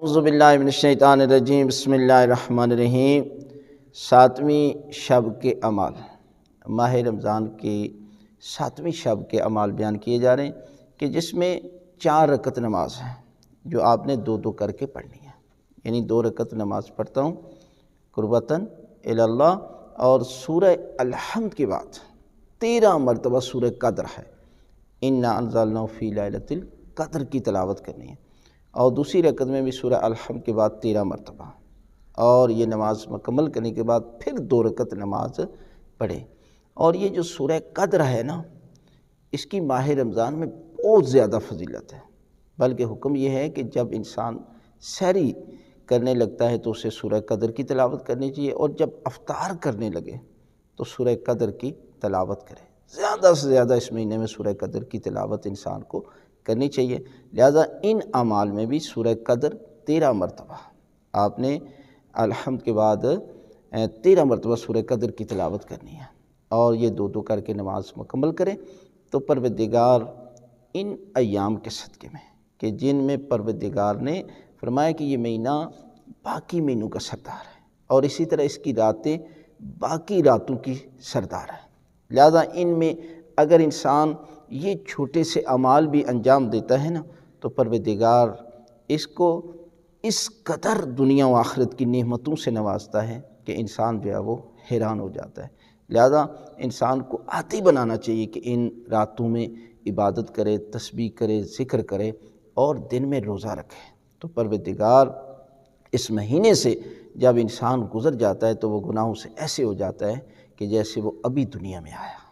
اعوذ باللہ من الشیطان الرجیم، بسم اللہ الرحمن الرحیم۔ 7ویں شب کے اعمال، ماہ رمضان کی 7ویں شب کے اعمال بیان کیے جا رہے ہیں کہ جس میں 4 رکعت نماز ہے جو آپ نے 2 کر کے پڑھنی ہے، یعنی 2 رکعت نماز پڑھتا ہوں قربتاً الی اللہ، اور سورہ الحمد کے بعد 13 مرتبہ سورہ قدر ہے، انا انزلناہ فی لیلۃ القدر کی تلاوت کرنی ہے، اور دوسری رکعت میں بھی سورہ الحمد کے بعد 13 مرتبہ، اور یہ نماز مکمل کرنے کے بعد پھر 2 رکعت نماز پڑھے۔ اور یہ جو سورہ قدر ہے نا، اس کی ماہ رمضان میں بہت زیادہ فضیلت ہے، بلکہ حکم یہ ہے کہ جب انسان سحری کرنے لگتا ہے تو اسے سورہ قدر کی تلاوت کرنی چاہیے، اور جب افطار کرنے لگے تو سورہ قدر کی تلاوت کرے۔ زیادہ سے زیادہ اس مہینے میں سورہ قدر کی تلاوت انسان کو کرنی چاہیے، لہذا ان اعمال میں بھی سورہ قدر 13 مرتبہ آپ نے الحمد کے بعد 13 مرتبہ سورہ قدر کی تلاوت کرنی ہے، اور یہ 2 کر کے نماز مکمل کریں تو پروردگار ان ایام کے صدقے میں کہ جن میں پروردگار نے فرمایا کہ یہ مہینہ باقی مہینوں کا سردار ہے، اور اسی طرح اس کی راتیں باقی راتوں کی سردار ہیں، لہذا ان میں اگر انسان یہ چھوٹے سے اعمال بھی انجام دیتا ہے نا تو پروردگار اس کو اس قدر دنیا و آخرت کی نعمتوں سے نوازتا ہے کہ انسان جو ہے وہ حیران ہو جاتا ہے۔ لہذا انسان کو عادی بنانا چاہیے کہ ان راتوں میں عبادت کرے، تسبیح کرے، ذکر کرے، اور دن میں روزہ رکھے، تو پروردگار اس مہینے سے جب انسان گزر جاتا ہے تو وہ گناہوں سے ایسے ہو جاتا ہے کہ جیسے وہ ابھی دنیا میں آیا۔